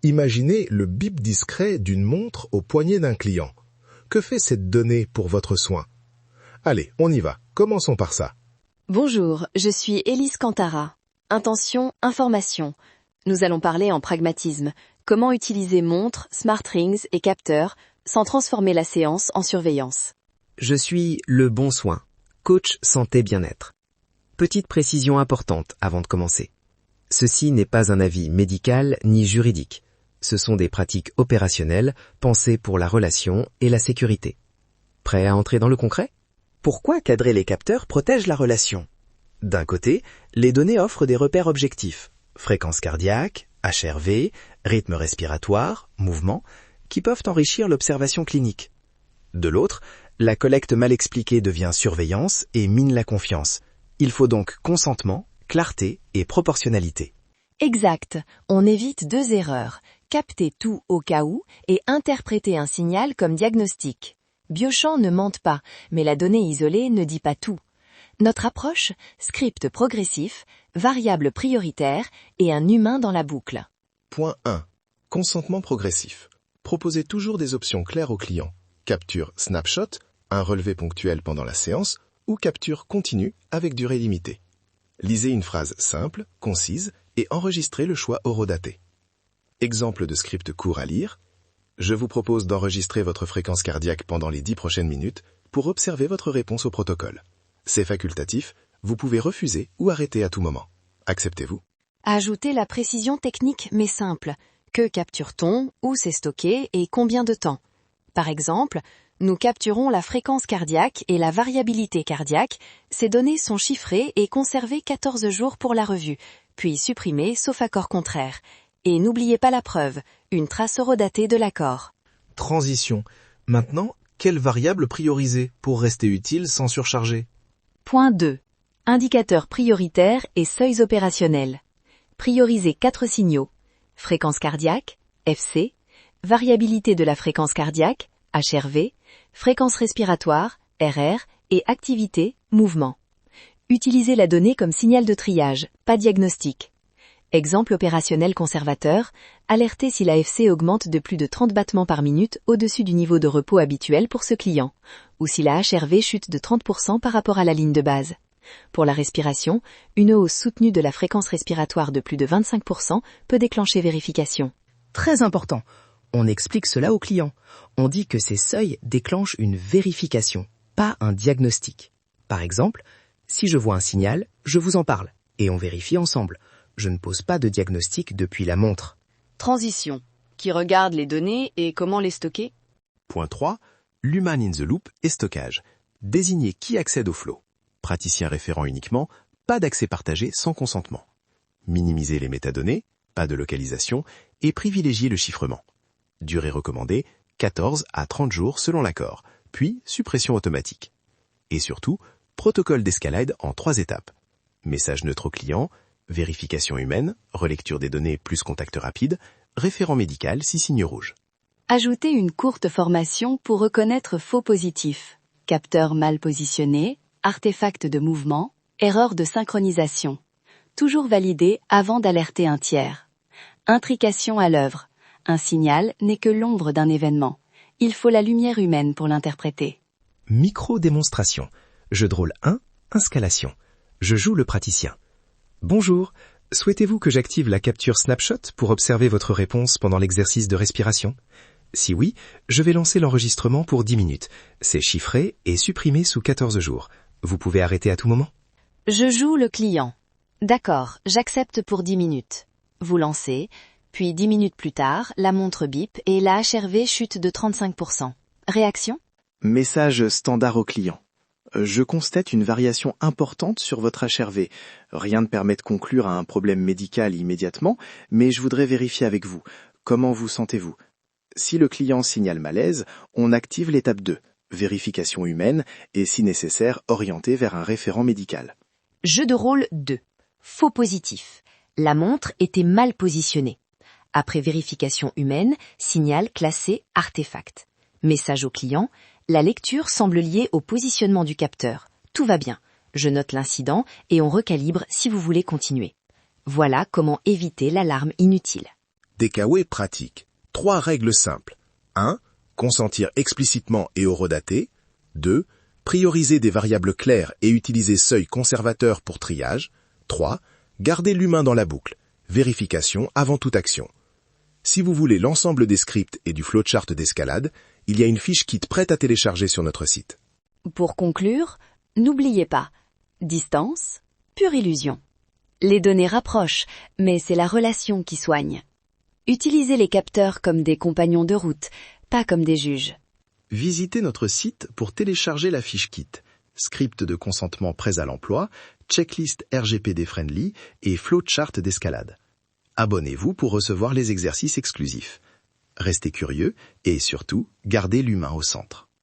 Imaginez le bip discret d'une montre au poignet d'un client. Que fait cette donnée pour votre soin? Allez, on y va. Commençons par ça. Bonjour, je suis Élise Cantara. Intention, information. Nous allons parler en pragmatisme. Comment utiliser montres, smart rings et capteurs sans transformer la séance en surveillance. Je suis Le Bon Soin, coach santé bien-être. Petite précision importante avant de commencer. Ceci n'est pas un avis médical ni juridique. Ce sont des pratiques opérationnelles pensées pour la relation et la sécurité. Prêt à entrer dans le concret? Pourquoi cadrer les capteurs protège la relation? D'un côté, les données offrent des repères objectifs, fréquence cardiaque, HRV, rythme respiratoire, mouvement, qui peuvent enrichir l'observation clinique. De l'autre, la collecte mal expliquée devient surveillance et mine la confiance. Il faut donc consentement, clarté et proportionnalité. Exact, on évite 2 erreurs. Capter tout au cas où et interpréter un signal comme diagnostic. Biochamp ne mente pas, mais la donnée isolée ne dit pas tout. Notre approche, script progressif, variable prioritaire et un humain dans la boucle. Point 1. Consentement progressif. Proposez toujours des options claires au client. Capture snapshot, un relevé ponctuel pendant la séance, ou capture continue avec durée limitée. Lisez une phrase simple, concise et enregistrez le choix horodaté. Exemple de script court à lire. Je vous propose d'enregistrer votre fréquence cardiaque pendant les 10 prochaines minutes pour observer votre réponse au protocole. C'est facultatif, vous pouvez refuser ou arrêter à tout moment. Acceptez-vous? Ajoutez la précision technique mais simple. Que capture-t-on, où c'est stocké et combien de temps? Par exemple, nous capturons la fréquence cardiaque et la variabilité cardiaque. Ces données sont chiffrées et conservées 14 jours pour la revue, puis supprimées sauf accord contraire. Et n'oubliez pas la preuve, une trace horodatée de l'accord. Transition. Maintenant, quelle variable prioriser pour rester utile sans surcharger? Point 2. Indicateurs prioritaires et seuils opérationnels. Priorisez 4 signaux. Fréquence cardiaque, FC, variabilité de la fréquence cardiaque, HRV, fréquence respiratoire, RR, et activité, mouvement. Utilisez la donnée comme signal de triage, pas diagnostic. Exemple opérationnel conservateur, alertez si la FC augmente de plus de 30 battements par minute au-dessus du niveau de repos habituel pour ce client, ou si la HRV chute de 30% par rapport à la ligne de base. Pour la respiration, une hausse soutenue de la fréquence respiratoire de plus de 25% peut déclencher vérification. Très important. On explique cela au client. On dit que ces seuils déclenchent une vérification, pas un diagnostic. Par exemple, si je vois un signal, je vous en parle, et on vérifie ensemble. Je ne pose pas de diagnostic depuis la montre. Transition. Qui regarde les données et comment les stocker? Point 3. L'human in the loop et stockage. Désignez qui accède au flow. Praticien référent uniquement, pas d'accès partagé sans consentement. Minimiser les métadonnées, pas de localisation, et privilégier le chiffrement. Durée recommandée, 14 à 30 jours selon l'accord, puis suppression automatique. Et surtout, protocole d'escalade en 3 étapes. Message neutre au client, vérification humaine, relecture des données plus contact rapide, référent médical si signe rouge. Ajoutez une courte formation pour reconnaître faux positifs. Capteur mal positionné, artefact de mouvement, erreur de synchronisation. Toujours valider avant d'alerter un tiers. Intrication à l'œuvre. Un signal n'est que l'ombre d'un événement. Il faut la lumière humaine pour l'interpréter. Micro-démonstration. Jeu de rôle 1, installation. Je joue le praticien. Bonjour, souhaitez-vous que j'active la capture snapshot pour observer votre réponse pendant l'exercice de respiration? Si oui, je vais lancer l'enregistrement pour 10 minutes. C'est chiffré et supprimé sous 14 jours. Vous pouvez arrêter à tout moment. Je joue le client. D'accord, j'accepte pour 10 minutes. Vous lancez, puis 10 minutes plus tard, la montre bip et la HRV chute de 35%. Réaction? Message standard au client. Je constate une variation importante sur votre HRV. Rien ne permet de conclure à un problème médical immédiatement, mais je voudrais vérifier avec vous. Comment vous sentez-vous? Si le client signale malaise, on active l'étape 2, vérification humaine, et si nécessaire, orienté vers un référent médical. Jeu de rôle 2. Faux positif. La montre était mal positionnée. Après vérification humaine, signal classé artefact. Message au client. La lecture semble liée au positionnement du capteur. Tout va bien. Je note l'incident et on recalibre si vous voulez continuer. Voilà comment éviter l'alarme inutile. DKW pratique. 3 règles simples. 1. Consentir explicitement et horodater. 2. Prioriser des variables claires et utiliser seuil conservateur pour triage. 3. Garder l'humain dans la boucle. Vérification avant toute action. Si vous voulez l'ensemble des scripts et du flowchart d'escalade, il y a une fiche kit prête à télécharger sur notre site. Pour conclure, n'oubliez pas, distance, pure illusion. Les données rapprochent, mais c'est la relation qui soigne. Utilisez les capteurs comme des compagnons de route, pas comme des juges. Visitez notre site pour télécharger la fiche kit, script de consentement prêts à l'emploi, checklist RGPD friendly et flowchart d'escalade. Abonnez-vous pour recevoir les exercices exclusifs. Restez curieux et surtout, gardez l'humain au centre.